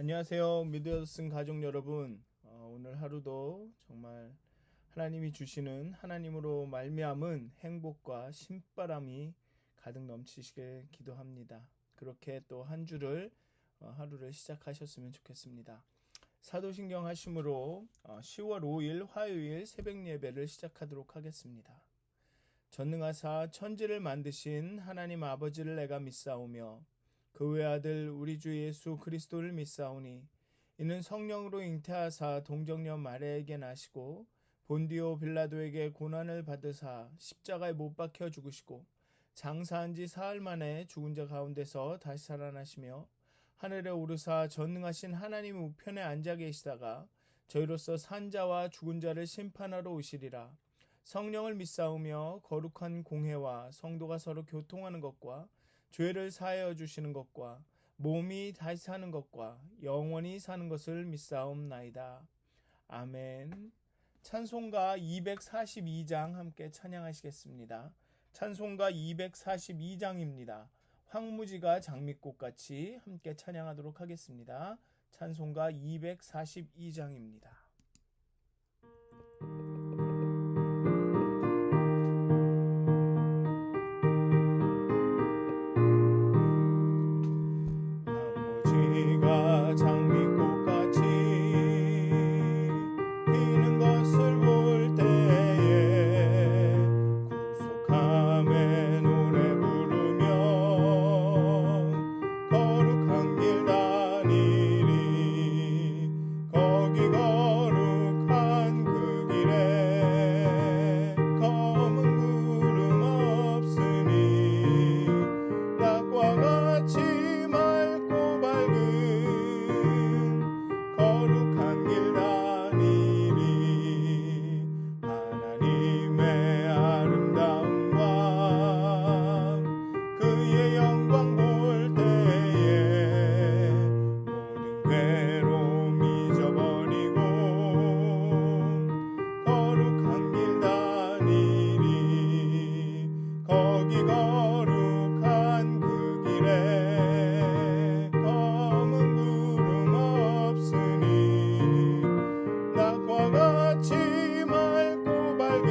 안녕하세요. 미드슨 가족 여러분. 오늘 하루도 정말 하나님이 주시는 하나님으로 말미암은 행복과 신바람이 가득 넘치시길 기도합니다. 그렇게 또 한 주를 하루를 시작하셨으면 좋겠습니다. 사도신경 하심으로 10월 5일 화요일 새벽 예배를 시작하도록 하겠습니다. 전능하사 천지를 만드신 하나님 아버지를 내가 믿사오며 그 외아들 우리 주 예수 그리스도를 믿사오니 이는 성령으로 잉태하사 동정녀 마리아에게 나시고 본디오 빌라도에게 고난을 받으사 십자가에 못 박혀 죽으시고 장사한 지 사흘 만에 죽은 자 가운데서 다시 살아나시며 하늘에 오르사 전능하신 하나님 우편에 앉아 계시다가 저희로서 산자와 죽은 자를 심판하러 오시리라. 성령을 믿사오며 거룩한 공회와 성도가 서로 교통하는 것과 죄를 사하여 주시는 것과 몸이 다시 사는 것과 영원히 사는 것을 믿사옵나이다. 아멘. 찬송가 242장 함께 찬양하시겠습니다. 찬송가 242장입니다. 황무지가 장미꽃같이 함께 찬양하도록 하겠습니다. 찬송가 242장입니다. 황무지가 장미꽃같이 피는 것을 볼 때에 구속함의 노래 부르며 거룩한 길 다니리. 거기 거룩한 그 길에 검은 구름 없으니 낮과 같이 맑고 밝은 거룩한 길 다니리. 하나님의 아름다움과 그의 영광 볼 때에 모든 괴로움 잊어버리고 거룩한 길 다니리. 거기 거룩한 그 길에 검은 구름 없으니 낮과 같이 맑고 밝은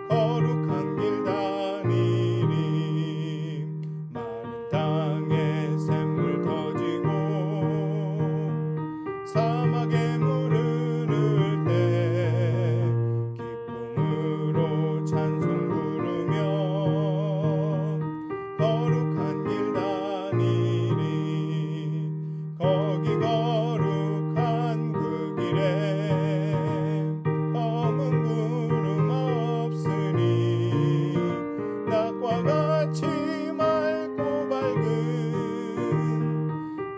거룩한 길 다니리. 마른 땅에 샘물 터지고 사막에 물 흐를 때 기쁨으로 찬송 부르며 거룩한 길 다니리. 거기 거룩한 그 길에 검은 구름 없으니 낮과 같이 맑고 밝은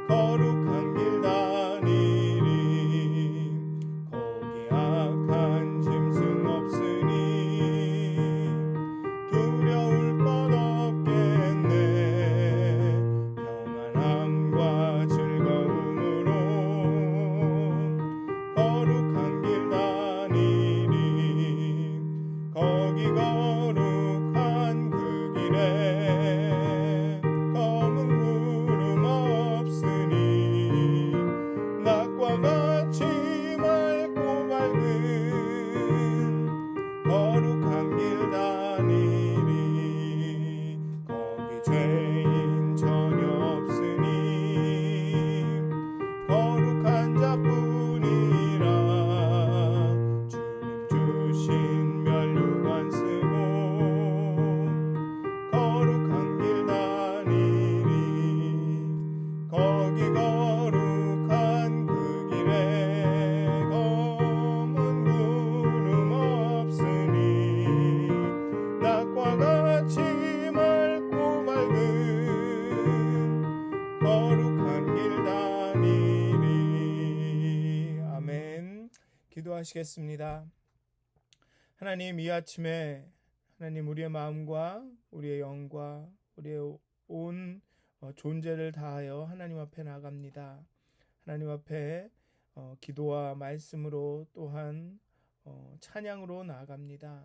거룩한 길 다니리. 거기 악한 짐승 없으니 두려울 것 없겠네. 평안함과 즐거움으로 거룩한 길 다니리. 거기 거룩한 그 길에 검은 구름 없으니 낮과 같이 맑고 밝은 거룩한 길 다니리. 거기 죄인 전혀 없으니 거룩한 자뿐이라. 주님 주신 면류관 쓰고 거룩한 길 다니리. 거기 거룩한 그 길에 검은 구름 없으니 낮과 같이 맑고 밝은 거룩한 길 다니리. 아멘. 기도하시겠습니다. 하나님, 이 아침에 하나님 우리의 마음과 우리의 영과 우리의 온 존재를 다하여 하나님 앞에 나갑니다. 하나님 앞에 기도와 말씀으로 또한 찬양으로 나아갑니다.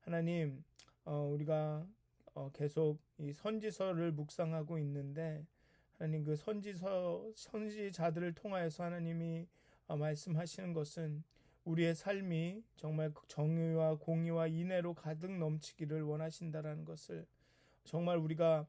하나님, 우리가 계속 이 선지서를 묵상하고 있는데 하나님 그 선지자들을 통하여서 하나님이 말씀하시는 것은 우리의 삶이 정말 정의와 공의와 인애로 가득 넘치기를 원하신다라는 것을, 정말 우리가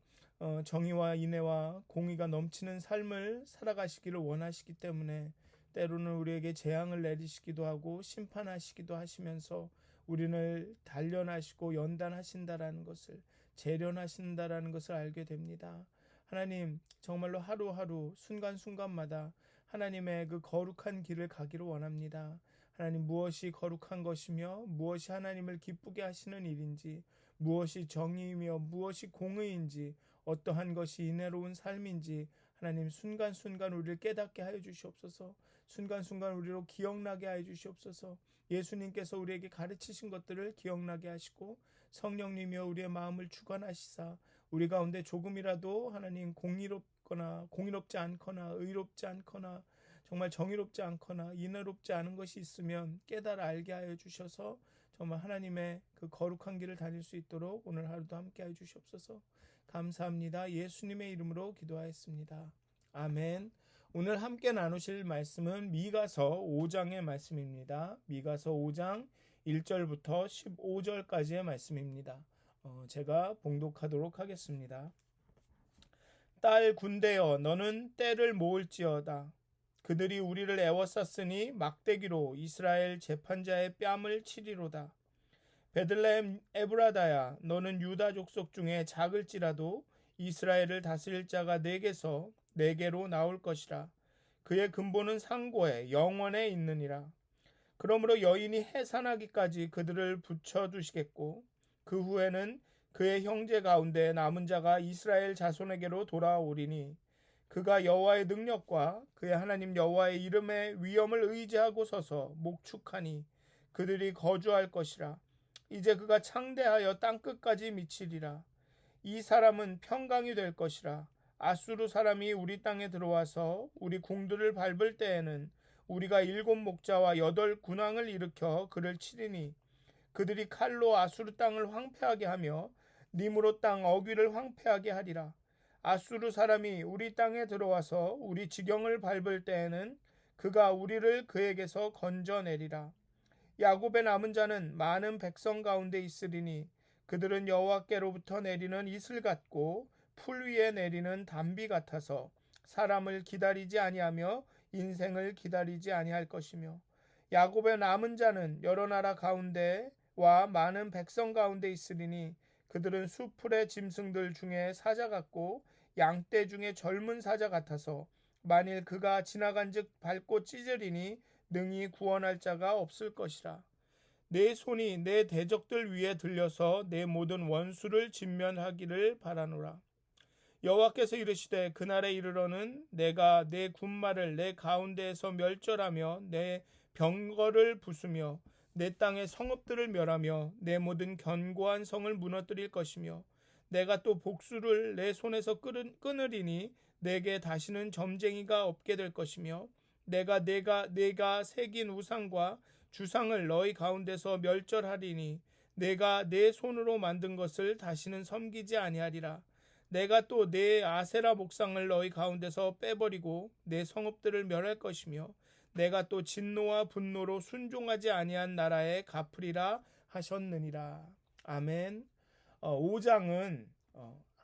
정의와 인애와 공의가 넘치는 삶을 살아가시기를 원하시기 때문에 때로는 우리에게 재앙을 내리시기도 하고 심판하시기도 하시면서 우리를 단련하시고 연단하신다라는 것을, 재련하신다라는 것을 알게 됩니다. 하나님, 정말로 하루하루 순간순간마다 하나님의 그 거룩한 길을 가기를 원합니다. 하나님, 무엇이 거룩한 것이며 무엇이 하나님을 기쁘게 하시는 일인지, 무엇이 정의이며 무엇이 공의인지, 어떠한 것이 인애로운 삶인지 하나님 순간순간 우리를 깨닫게 하여 주시옵소서. 순간순간 우리로 기억나게 하여 주시옵소서. 예수님께서 우리에게 가르치신 것들을 기억나게 하시고 성령님이여 우리의 마음을 주관하시사 우리 가운데 조금이라도 하나님 공의롭지 않거나 의롭지 않거나 정말 정의롭지 않거나 인애롭지 않은 것이 있으면 깨달아 알게 하여 주셔서 정말 하나님의 그 거룩한 길을 다닐 수 있도록 오늘 하루도 함께 하여 주시옵소서. 감사합니다. 예수님의 이름으로 기도하였습니다. 아멘. 오늘 함께 나누실 말씀은 미가서 5장의 말씀입니다. 미가서 5장 1절부터 15절까지의 말씀입니다. 제가 봉독하도록 하겠습니다. 딸 군대여, 너는 때를 모을지어다. 그들이 우리를 애워쌌으니 막대기로 이스라엘 재판자의 뺨을 치리로다. 베들레헴 에브라다야, 너는 유다 족속 중에 작을지라도 이스라엘을 다스릴 자가 내게로 나올 것이라. 그의 근본은 상고에 영원에 있느니라. 그러므로 여인이 해산하기까지 그들을 붙여두시겠고 그 후에는 그의 형제 가운데 남은 자가 이스라엘 자손에게로 돌아오리니 그가 여호와의 능력과 그의 하나님 여호와의 이름의 위엄을 의지하고 서서 목축하니 그들이 거주할 것이라. 이제 그가 창대하여 땅끝까지 미치리라. 이 사람은 평강이 될 것이라. 아수르 사람이 우리 땅에 들어와서 우리 궁들을 밟을 때에는 우리가 7 목자와 8 군왕을 일으켜 그를 치리니 그들이 칼로 아수르 땅을 황폐하게 하며 니므롯 땅 어귀를 황폐하게 하리라. 아수르 사람이 우리 땅에 들어와서 우리 지경을 밟을 때에는 그가 우리를 그에게서 건져내리라. 야곱의 남은 자는 많은 백성 가운데 있으리니 그들은 여호와께로부터 내리는 이슬 같고 풀 위에 내리는 담비 같아서 사람을 기다리지 아니하며 인생을 기다리지 아니할 것이며 야곱의 남은 자는 여러 나라 가운데와 많은 백성 가운데 있으리니 그들은 수풀의 짐승들 중에 사자 같고 양떼 중에 젊은 사자 같아서 만일 그가 지나간즉 밟고 찢으리니 능히 구원할 자가 없을 것이라. 내 손이 내 대적들 위에 들려서 내 모든 원수를 진면하기를 바라노라. 여호와께서 이르시되 그날에 이르러는 내가 내 군마를 내 가운데에서 멸절하며 내 병거를 부수며 내 땅의 성읍들을 멸하며 내 모든 견고한 성을 무너뜨릴 것이며 내가 또 복수를 내 손에서 끊으리니 내게 다시는 점쟁이가 없게 될 것이며 내가 새긴 우상과 주상을 너희 가운데서 멸절하리니 내가 내 손으로 만든 것을 다시는 섬기지 아니하리라. 내가 또 내 아세라 목상을 너희 가운데서 빼버리고 내 성읍들을 멸할 것이며 내가 또 진노와 분노로 순종하지 아니한 나라에 갚으리라 하셨느니라. 아멘. 5장은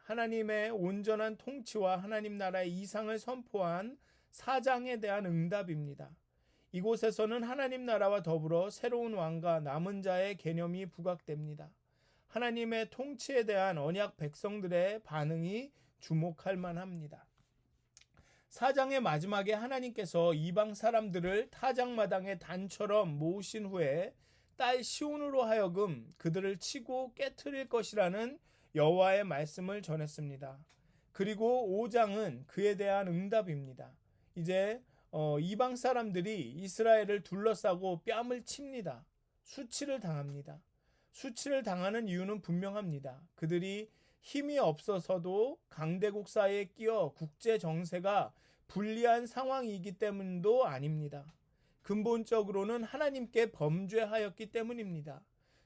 하나님의 온전한 통치와 하나님 나라의 이상을 선포한 사장에 대한 응답입니다. 이곳에서는 하나님 나라와 더불어 새로운 왕과 남은 자의 개념이 부각됩니다. 하나님의 통치에 대한 언약 백성들의 반응이 주목할 만합니다. 4장의 마지막에 하나님께서 이방 사람들을 타작마당의 단처럼 모으신 후에 딸 시온으로 하여금 그들을 치고 깨트릴 것이라는 여호와의 말씀을 전했습니다. 그리고 5장은 그에 대한 응답입니다. 이제 이방 사람들이 이스라엘을 둘러싸고 뺨을 칩니다. 수치를 당합니다. 수치를 당하는 이유는 분명합니다. 그들이 힘이 없어서도 강대국 사이에 끼어 국제 정세가 불리한 상황이기 때문도 아닙니다. 근본적으로는 하나님께 범죄하였기 때문입니다.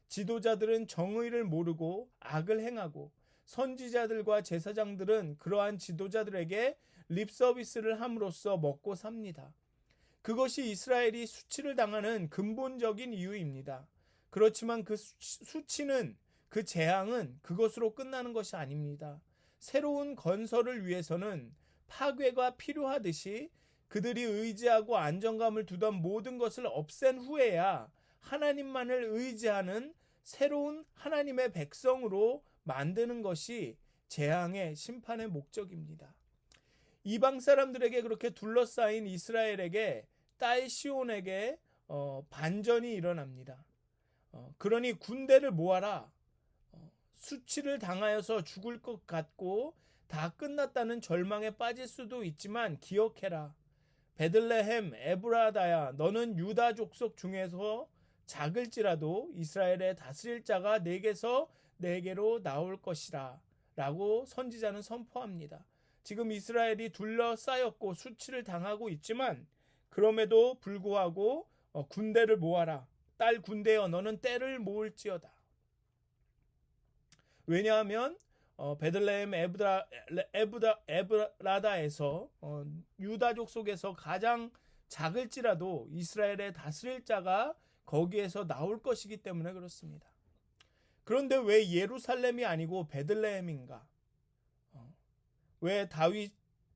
지도자들은 정의를 모르고 악을 행하고 선지자들과 제사장들은 그러한 지도자들에게 립 서비스를 함으로써 먹고 삽니다. 그것이 이스라엘이 수치를 당하는 근본적인 이유입니다. 그렇지만 그 수치는, 그 재앙은 그것으로 끝나는 것이 아닙니다. 새로운 건설을 위해서는 파괴가 필요하듯이 그들이 의지하고 안정감을 두던 모든 것을 없앤 후에야 하나님만을 의지하는 새로운 하나님의 백성으로 만드는 것이 재앙의 심판의 목적입니다. 이방 사람들에게 그렇게 둘러싸인 이스라엘에게 딸 시온에게 반전이 일어납니다. 그러니 군대를 모아라. 수치를 당하여서 죽을 것 같고 다 끝났다는 절망에 빠질 수도 있지만 기억해라. 베들레헴 에브라다야, 너는 유다 족속 중에서 작을지라도 이스라엘의 다스릴 자가 내게로 나올 것이라 라고 선지자는 선포합니다. 지금 이스라엘이 둘러싸였고 수치를 당하고 있지만 그럼에도 불구하고 군대를 모아라. 딸 군대여, 너는 때를 모을지어다. 왜냐하면 베들레헴 에브라다에서 유다족 속에서 가장 작을지라도 이스라엘의 다스릴 자가 거기에서 나올 것이기 때문에 그렇습니다. 그런데 왜 예루살렘이 아니고 베들레헴인가? 왜 다윗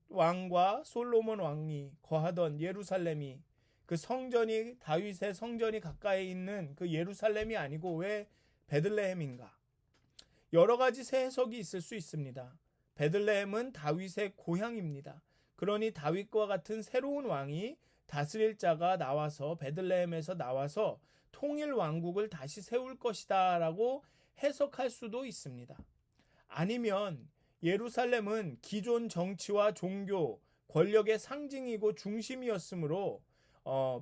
왕과 솔로몬 왕이 거하던 예루살렘이, 그 성전이, 다윗의 성전이 가까이 있는 그 예루살렘이 아니고 왜 베들레헴인가? 여러 가지 해석이 있을 수 있습니다. 베들레헴은 다윗의 고향입니다. 그러니 다윗과 같은 새로운 왕이, 다스릴 자가 나와서 베들레헴에서 나와서 통일 왕국을 다시 세울 것이다 라고 해석할 수도 있습니다. 아니면 예루살렘은 기존 정치와 종교, 권력의 상징이고 중심이었으므로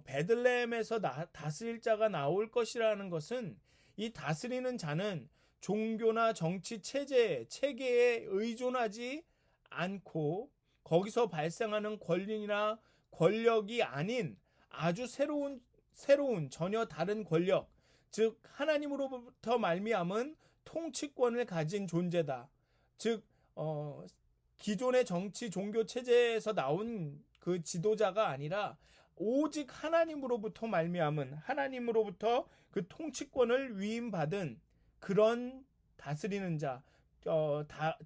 베들레헴에서 다스릴 자가 나올 것이라는 것은 이 다스리는 자는 종교나 정치 체계에 의존하지 않고 거기서 발생하는 권리나 권력이 아닌 아주 새로운 전혀 다른 권력, 즉 하나님으로부터 말미암은 통치권을 가진 존재다. 즉 기존의 정치 종교 체제에서 나온 그 지도자가 아니라 오직 하나님으로부터 말미암은, 하나님으로부터 그 통치권을 위임받은 그런 다스리는 자,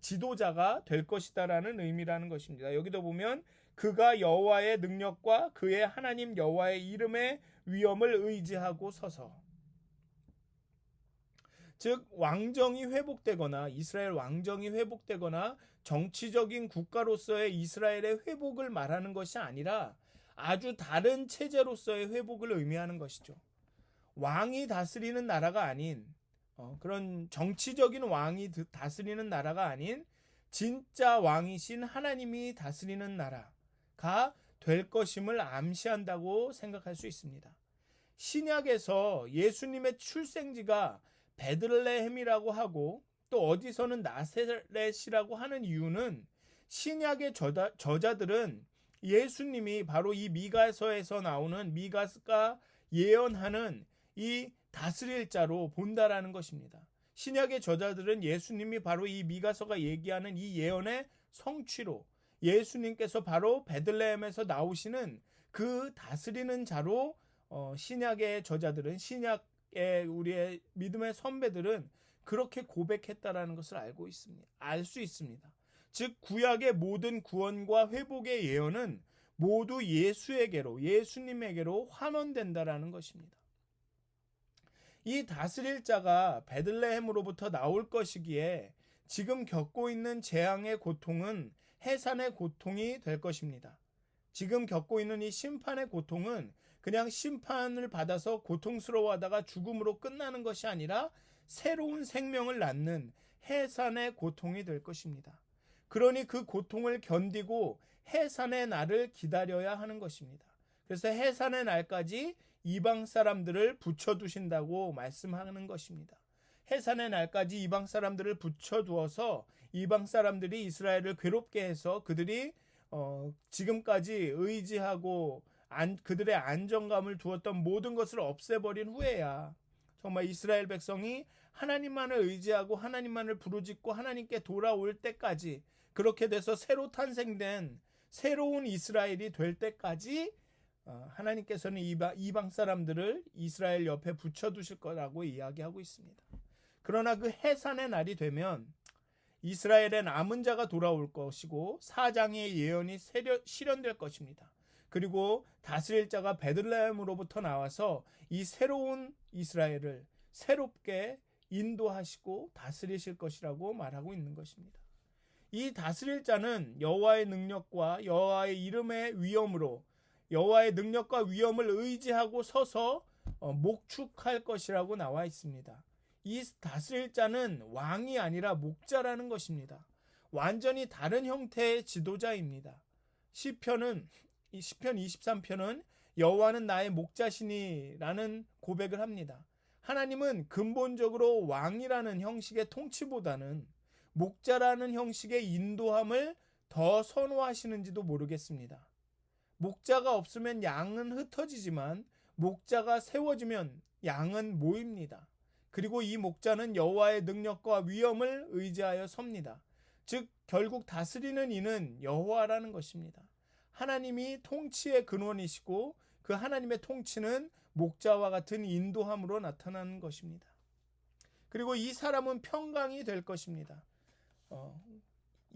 지도자가 될 것이다라는 의미라는 것입니다. 여기도 보면 그가 여호와의 능력과 그의 하나님 여호와의 이름의 위엄을 의지하고 서서, 즉 왕정이 회복되거나 이스라엘 왕정이 회복되거나 정치적인 국가로서의 이스라엘의 회복을 말하는 것이 아니라 아주 다른 체제로서의 회복을 의미하는 것이죠. 왕이 다스리는 나라가 아닌, 그런 정치적인 왕이 다스리는 나라가 아닌 진짜 왕이신 하나님이 다스리는 나라가 될 것임을 암시한다고 생각할 수 있습니다. 신약에서 예수님의 출생지가 베들레헴이라고 하고 또 어디서는 나세렛이라고 하는 이유는 신약의 저자들은 예수님이 바로 이 미가서에서 나오는, 미가가 예언하는 이 다스릴 자로 본다라는 것입니다. 신약의 저자들은 예수님이 바로 이 미가서가 얘기하는 이 예언의 성취로, 예수님께서 바로 베들레헴에서 나오시는 그 다스리는 자로 신약의 저자들은, 신약의 우리의 믿음의 선배들은 그렇게 고백했다라는 것을 알 수 있습니다. 즉 구약의 모든 구원과 회복의 예언은 모두 예수님에게로 환원된다라는 것입니다. 이 다스릴 자가 베들레헴으로부터 나올 것이기에 지금 겪고 있는 재앙의 고통은 해산의 고통이 될 것입니다. 지금 겪고 있는 이 심판의 고통은 그냥 심판을 받아서 고통스러워하다가 죽음으로 끝나는 것이 아니라 새로운 생명을 낳는 해산의 고통이 될 것입니다. 그러니 그 고통을 견디고 해산의 날을 기다려야 하는 것입니다. 그래서 해산의 날까지 이방 사람들을 붙여두신다고 말씀하는 것입니다. 해산의 날까지 이방 사람들을 붙여두어서 이방 사람들이 이스라엘을 괴롭게 해서 그들이 지금까지 의지하고 그들의 안정감을 두었던 모든 것을 없애버린 후에야 정말 이스라엘 백성이 하나님만을 의지하고 하나님만을 부르짖고 하나님께 돌아올 때까지, 그렇게 돼서 새로 탄생된 새로운 이스라엘이 될 때까지 하나님께서는 이방 사람들을 이스라엘 옆에 붙여두실 거라고 이야기하고 있습니다. 그러나 그 해산의 날이 되면 이스라엘의 남은 자가 돌아올 것이고 사장의 예언이 실현될 것입니다. 그리고 다스릴 자가 베들레헴으로부터 나와서 이 새로운 이스라엘을 새롭게 인도하시고 다스리실 것이라고 말하고 있는 것입니다. 이 다스릴 자는 여호와의 능력과 여호와의 이름의 위엄으로 여호와의 능력과 위엄을 의지하고 서서 목축할 것이라고 나와 있습니다. 이 다스릴 자는 왕이 아니라 목자라는 것입니다. 완전히 다른 형태의 지도자입니다. 시편 23편은 여호와는 나의 목자시니라는 고백을 합니다. 하나님은 근본적으로 왕이라는 형식의 통치보다는 목자라는 형식의 인도함을 더 선호하시는지도 모르겠습니다. 목자가 없으면 양은 흩어지지만 목자가 세워지면 양은 모입니다. 그리고 이 목자는 여호와의 능력과 위엄을 의지하여 섭니다. 즉 결국 다스리는 이는 여호와라는 것입니다. 하나님이 통치의 근원이시고 그 하나님의 통치는 목자와 같은 인도함으로 나타나는 것입니다. 그리고 이 사람은 평강이 될 것입니다.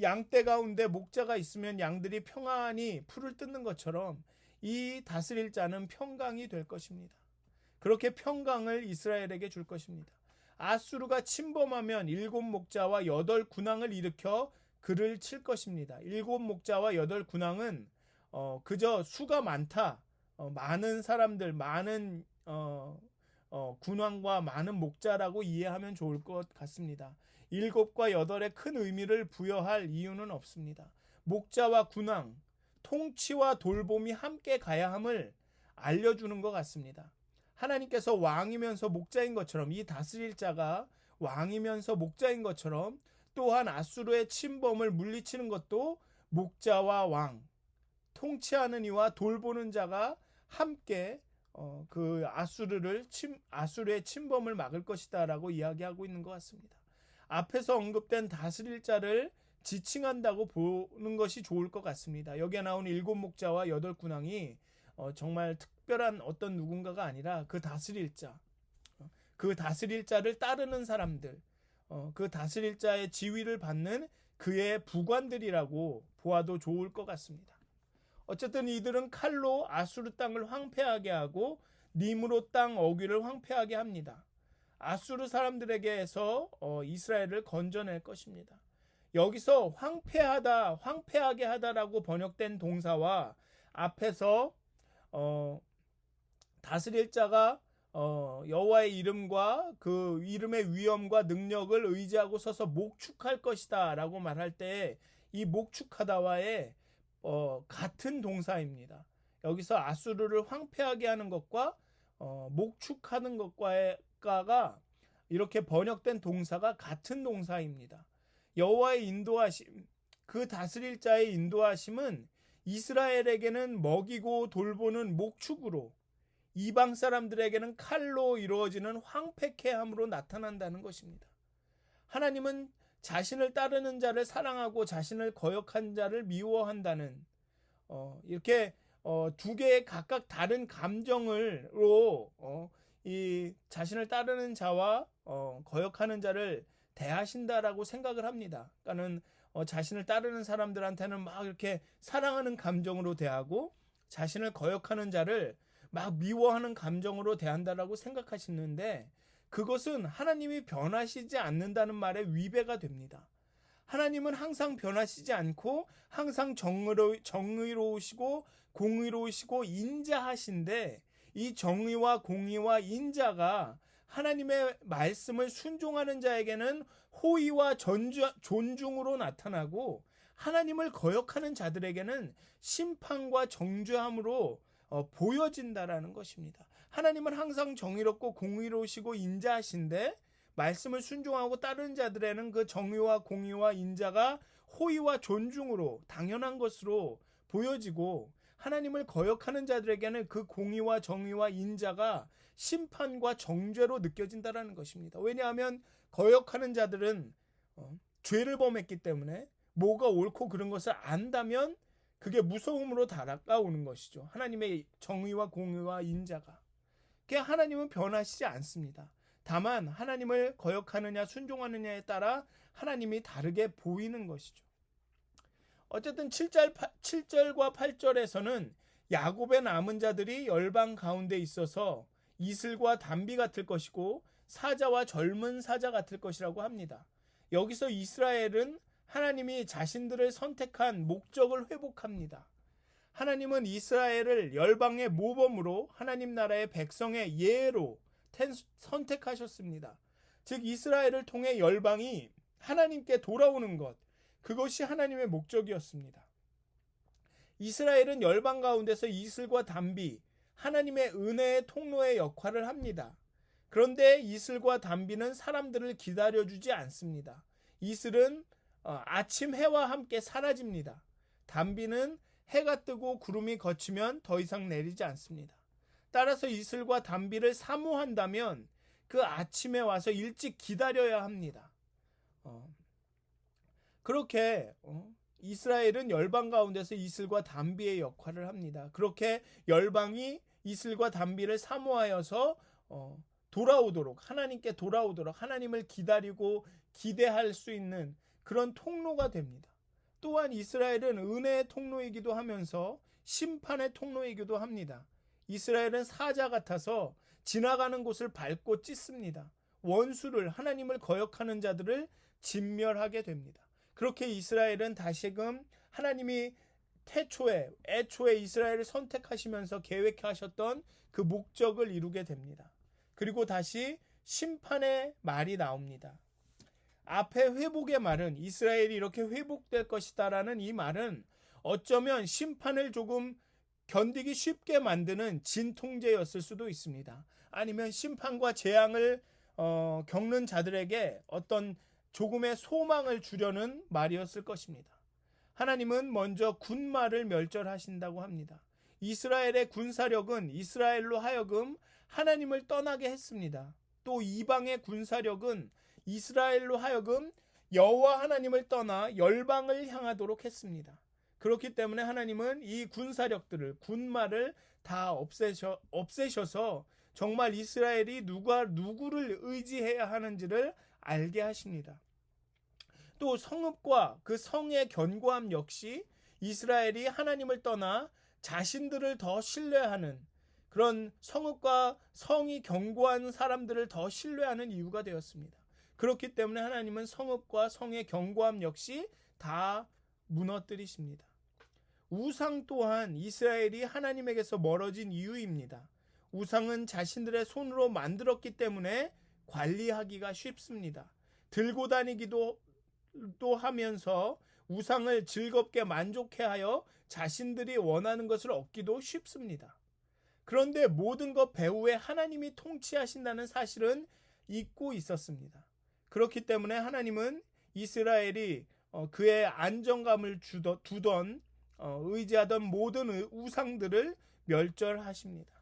양떼 가운데 목자가 있으면 양들이 평안히 풀을 뜯는 것처럼 이 다스릴 자는 평강이 될 것입니다. 그렇게 평강을 이스라엘에게 줄 것입니다. 아수르가 침범하면 7 목자와 8 군왕을 일으켜 그를 칠 것입니다. 7 목자와 8 군왕은 그저 수가 많다, 많은 사람들, 많은 군왕과 많은 목자라고 이해하면 좋을 것 같습니다. 7과 8에 큰 의미를 부여할 이유는 없습니다. 목자와 군왕, 통치와 돌봄이 함께 가야 함을 알려주는 것 같습니다. 하나님께서 왕이면서 목자인 것처럼 이 다스릴 자가 왕이면서 목자인 것처럼 또한 아수르의 침범을 물리치는 것도 목자와 왕, 통치하는 이와 돌보는 자가 함께 그 아수르의 침범을 막을 것이다라고 이야기하고 있는 것 같습니다. 앞에서 언급된 다스릴 자를 지칭한다고 보는 것이 좋을 것 같습니다. 여기에 나온 7 목자와 8 군왕이 정말 특별한 어떤 누군가가 아니라 그 다스릴 자, 그 다스릴 자를 따르는 사람들, 그 다스릴 자의 지위를 받는 그의 부관들이라고 보아도 좋을 것 같습니다. 어쨌든 이들은 칼로 아수르 땅을 황폐하게 하고 니므롯 땅 어귀를 황폐하게 합니다. 아수르 사람들에게서 이스라엘을 건져낼 것입니다. 여기서 황폐하다, 황폐하게 하다라고 번역된 동사와 앞에서 다스릴 자가 여호와의 이름과 그 이름의 위엄과 능력을 의지하고 서서 목축할 것이다 라고 말할 때 이 목축하다와의 같은 동사입니다. 여기서 아수르를 황폐하게 하는 것과 목축하는 것과가 이렇게 번역된 동사가 같은 동사입니다. 여호와의 인도하심, 그 다스릴 자의 인도하심은 이스라엘에게는 먹이고 돌보는 목축으로, 이방 사람들에게는 칼로 이루어지는 황폐케 함으로 나타난다는 것입니다. 하나님은 자신을 따르는 자를 사랑하고 자신을 거역한 자를 미워한다는 이렇게 두 개의 각각 다른 감정으로 이 자신을 따르는 자와 거역하는 자를 대하신다라고 생각을 합니다. 그러니까는 자신을 따르는 사람들한테는 막 이렇게 사랑하는 감정으로 대하고 자신을 거역하는 자를 막 미워하는 감정으로 대한다라고 생각하시는데 그것은 하나님이 변하시지 않는다는 말에 위배가 됩니다. 하나님은 항상 변하시지 않고 항상 정의로우시고 공의로우시고 인자하신데 이 정의와 공의와 인자가 하나님의 말씀을 순종하는 자에게는 호의와 존중으로 나타나고 하나님을 거역하는 자들에게는 심판과 정죄함으로 보여진다라는 것입니다. 하나님은 항상 정의롭고 공의로우시고 인자하신데 말씀을 순종하고 따르는 자들에는 그 정의와 공의와 인자가 호의와 존중으로 당연한 것으로 보여지고 하나님을 거역하는 자들에게는 그 공의와 정의와 인자가 심판과 정죄로 느껴진다라는 것입니다. 왜냐하면 거역하는 자들은 죄를 범했기 때문에 뭐가 옳고 그른 것을 안다면 그게 무서움으로 다가오는 것이죠. 하나님의 정의와 공의와 인자가. 하나님은 변하시지 않습니다. 다만 하나님을 거역하느냐 순종하느냐에 따라 하나님이 다르게 보이는 것이죠. 어쨌든 7절과 8절에서는 야곱의 남은 자들이 열방 가운데 있어서 이슬과 담비 같을 것이고 사자와 젊은 사자 같을 것이라고 합니다. 여기서 이스라엘은 하나님이 자신들을 선택한 목적을 회복합니다. 하나님은 이스라엘을 열방의 모범으로 하나님 나라의 백성의 예로 선택하셨습니다. 즉 이스라엘을 통해 열방이 하나님께 돌아오는 것, 그것이 하나님의 목적이었습니다. 이스라엘은 열방 가운데서 이슬과 담비, 하나님의 은혜의 통로의 역할을 합니다. 그런데 이슬과 담비는 사람들을 기다려주지 않습니다. 이슬은 아침 해와 함께 사라집니다. 담비는 해가 뜨고 구름이 걷히면 더 이상 내리지 않습니다. 따라서 이슬과 담비를 사모한다면 그 아침에 와서 일찍 기다려야 합니다. 그렇게 이스라엘은 열방 가운데서 이슬과 담비의 역할을 합니다. 그렇게 열방이 이슬과 담비를 사모하여서 돌아오도록, 하나님께 돌아오도록, 하나님을 기다리고 기대할 수 있는 그런 통로가 됩니다. 또한 이스라엘은 은혜의 통로이기도 하면서 심판의 통로이기도 합니다. 이스라엘은 사자 같아서 지나가는 곳을 밟고 찢습니다. 원수를, 하나님을 거역하는 자들을 진멸하게 됩니다. 그렇게 이스라엘은 다시금 하나님이 애초에 이스라엘을 선택하시면서 계획하셨던 그 목적을 이루게 됩니다. 그리고 다시 심판의 말이 나옵니다. 앞에 회복의 말은, 이스라엘이 이렇게 회복될 것이다라는 이 말은 어쩌면 심판을 조금 견디기 쉽게 만드는 진통제였을 수도 있습니다. 아니면 심판과 재앙을 겪는 자들에게 어떤 조금의 소망을 주려는 말이었을 것입니다. 하나님은 먼저 군마를 멸절하신다고 합니다. 이스라엘의 군사력은 이스라엘로 하여금 하나님을 떠나게 했습니다. 또 이방의 군사력은 이스라엘로 하여금 여호와 하나님을 떠나 열방을 향하도록 했습니다. 그렇기 때문에 하나님은 이 군사력들을, 군마를 다 없애셔서 정말 이스라엘이 누구를 의지해야 하는지를 알게 하십니다. 또 성읍과 그 성의 견고함 역시 이스라엘이 하나님을 떠나 자신들을 더 신뢰하는, 그런 성읍과 성이 견고한 사람들을 더 신뢰하는 이유가 되었습니다. 그렇기 때문에 하나님은 성읍과 성의 견고함 역시 다 무너뜨리십니다. 우상 또한 이스라엘이 하나님에게서 멀어진 이유입니다. 우상은 자신들의 손으로 만들었기 때문에 관리하기가 쉽습니다. 들고 다니기도 하면서 우상을 즐겁게 만족해하여 자신들이 원하는 것을 얻기도 쉽습니다. 그런데 모든 것 배후에 하나님이 통치하신다는 사실은 잊고 있었습니다. 그렇기 때문에 하나님은 이스라엘이 그의 안정감을 두던 의지하던 모든 우상들을 멸절하십니다.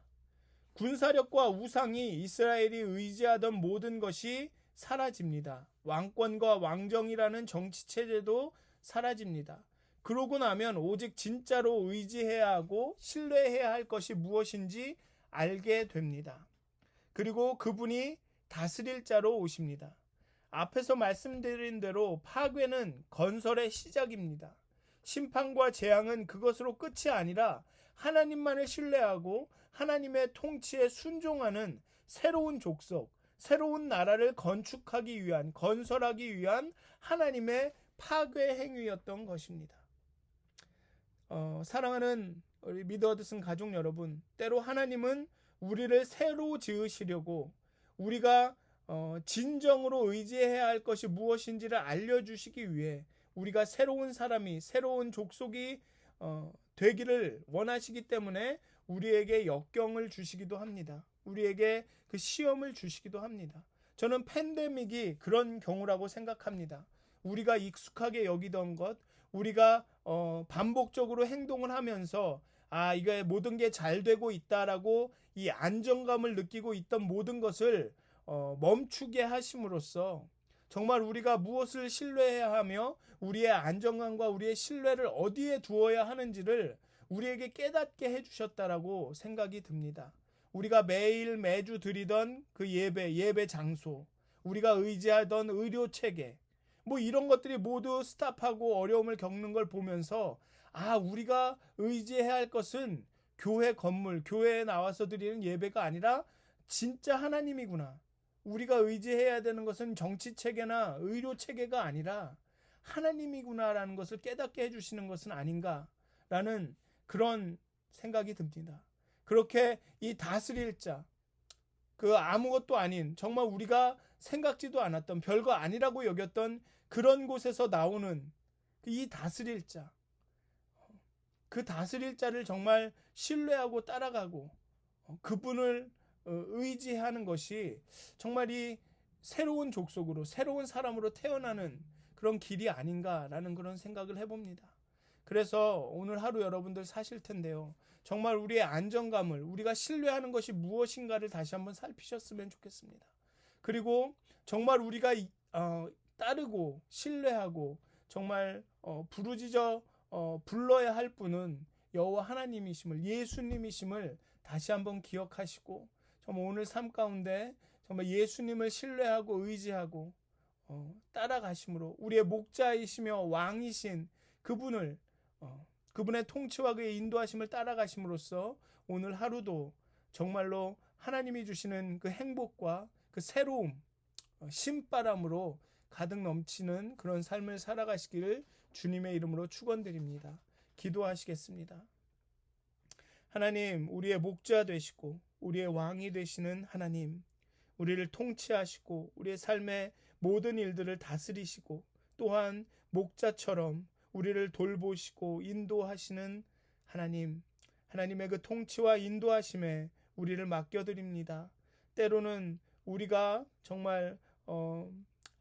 군사력과 우상이 이스라엘이 의지하던 모든 것이 사라집니다. 왕권과 왕정이라는 정치체제도 사라집니다. 그러고 나면 오직 진짜로 의지해야 하고 신뢰해야 할 것이 무엇인지 알게 됩니다. 그리고 그분이 다스릴 자로 오십니다. 앞에서 말씀드린 대로 파괴는 건설의 시작입니다. 심판과 재앙은 그것으로 끝이 아니라 하나님만을 신뢰하고 하나님의 통치에 순종하는 새로운 족속, 새로운 나라를 건축하기 위한, 건설하기 위한 하나님의 파괴 행위였던 것입니다. 사랑하는 우리 미드워드슨 가족 여러분, 때로 하나님은 우리를 새로 지으시려고 우리가 진정으로 의지해야 할 것이 무엇인지를 알려주시기 위해 우리가 새로운 사람이, 새로운 족속이 되기를 원하시기 때문에 우리에게 역경을 주시기도 합니다. 우리에게 그 시험을 주시기도 합니다. 저는 팬데믹이 그런 경우라고 생각합니다. 우리가 익숙하게 여기던 것, 우리가 반복적으로 행동을 하면서 이게 모든 게 잘 되고 있다라고 이 안정감을 느끼고 있던 모든 것을 멈추게 하심으로써 정말 우리가 무엇을 신뢰해야 하며 우리의 안정감과 우리의 신뢰를 어디에 두어야 하는지를 우리에게 깨닫게 해주셨다라고 생각이 듭니다. 우리가 매일 매주 드리던 그 예배 장소, 우리가 의지하던 의료 체계, 뭐 이런 것들이 모두 스탑하고 어려움을 겪는 걸 보면서 우리가 의지해야 할 것은 교회 건물, 교회에 나와서 드리는 예배가 아니라 진짜 하나님이구나. 우리가 의지해야 되는 것은 정치 체계나 의료 체계가 아니라 하나님이구나라는 것을 깨닫게 해주시는 것은 아닌가라는 그런 생각이 듭니다. 그렇게 이 다스릴 자, 그 아무것도 아닌 정말 우리가 생각지도 않았던 별거 아니라고 여겼던 그런 곳에서 나오는 이 다스릴 자, 그 다스릴 자를 정말 신뢰하고 따라가고 그분을 의지하는 것이 정말 이 새로운 족속으로 새로운 사람으로 태어나는 그런 길이 아닌가라는 그런 생각을 해봅니다. 그래서 오늘 하루 여러분들 사실 텐데요. 정말 우리의 안정감을 우리가 신뢰하는 것이 무엇인가를 다시 한번 살피셨으면 좋겠습니다. 그리고 정말 우리가 따르고 신뢰하고 정말 부르짖어 불러야 할 분은 여호와 하나님이심을, 예수님이심을 다시 한번 기억하시고 정말 오늘 삶 가운데 정말 예수님을 신뢰하고 의지하고 따라가심으로 우리의 목자이시며 왕이신 그분을 그분의 통치와 그의 인도하심을 따라가심으로써 오늘 하루도 정말로 하나님이 주시는 그 행복과 그 새로움, 신바람으로 가득 넘치는 그런 삶을 살아가시기를 주님의 이름으로 축원드립니다. 기도하시겠습니다. 하나님, 우리의 목자 되시고 우리의 왕이 되시는 하나님, 우리를 통치하시고 우리의 삶의 모든 일들을 다스리시고 또한 목자처럼 우리를 돌보시고 인도하시는 하나님, 하나님의 그 통치와 인도하심에 우리를 맡겨드립니다. 때로는 우리가 정말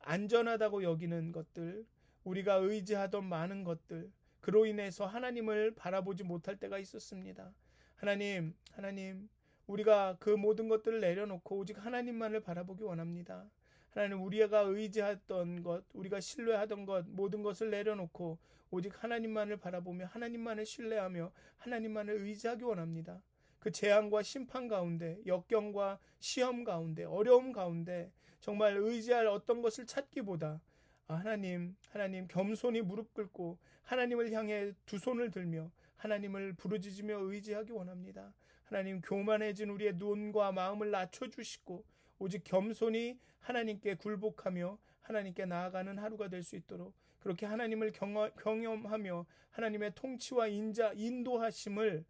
안전하다고 여기는 것들, 우리가 의지하던 많은 것들, 그로 인해서 하나님을 바라보지 못할 때가 있었습니다. 하나님, 우리가 그 모든 것들을 내려놓고 오직 하나님만을 바라보기 원합니다. 하나님, 우리가 의지했던 것, 우리가 신뢰하던 것, 모든 것을 내려놓고 오직 하나님만을 바라보며 하나님만을 신뢰하며 하나님만을 의지하기 원합니다. 그 재앙과 심판 가운데, 역경과 시험 가운데, 어려움 가운데 정말 의지할 어떤 것을 찾기보다 하나님 겸손히 무릎 꿇고 하나님을 향해 두 손을 들며 하나님을 부르짖으며 의지하기 원합니다. 하나님, 교만해진 우리의 눈과 마음을 낮춰주시고 오직 겸손히 하나님께 굴복하며 하나님께 나아가는 하루가 될 수 있도록 그렇게 하나님을 경험하며 하나님의 통치와 인도하심을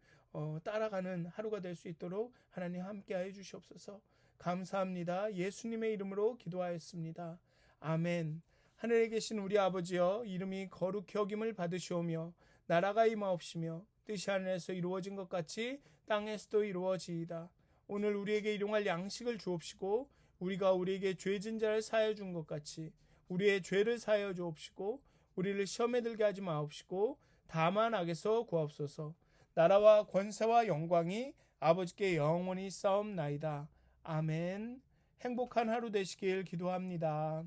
따라가는 하루가 될 수 있도록 하나님 함께하여 주시옵소서. 감사합니다. 예수님의 이름으로 기도하였습니다. 아멘. 하늘에 계신 우리 아버지여, 이름이 거룩히 여김을 받으시오며 나라가 임하옵시며 뜻이 하늘에서 이루어진 것 같이 땅에서도 이루어지이다. 오늘 우리에게 일용할 양식을 주옵시고 우리가 우리에게 죄진 자를 사하여 준 것 같이 우리의 죄를 사하여 주옵시고 우리를 시험에 들게 하지 마옵시고 다만 악에서 구하옵소서. 나라와 권세와 영광이 아버지께 영원히 싸움나이다. 아멘. 행복한 하루 되시길 기도합니다.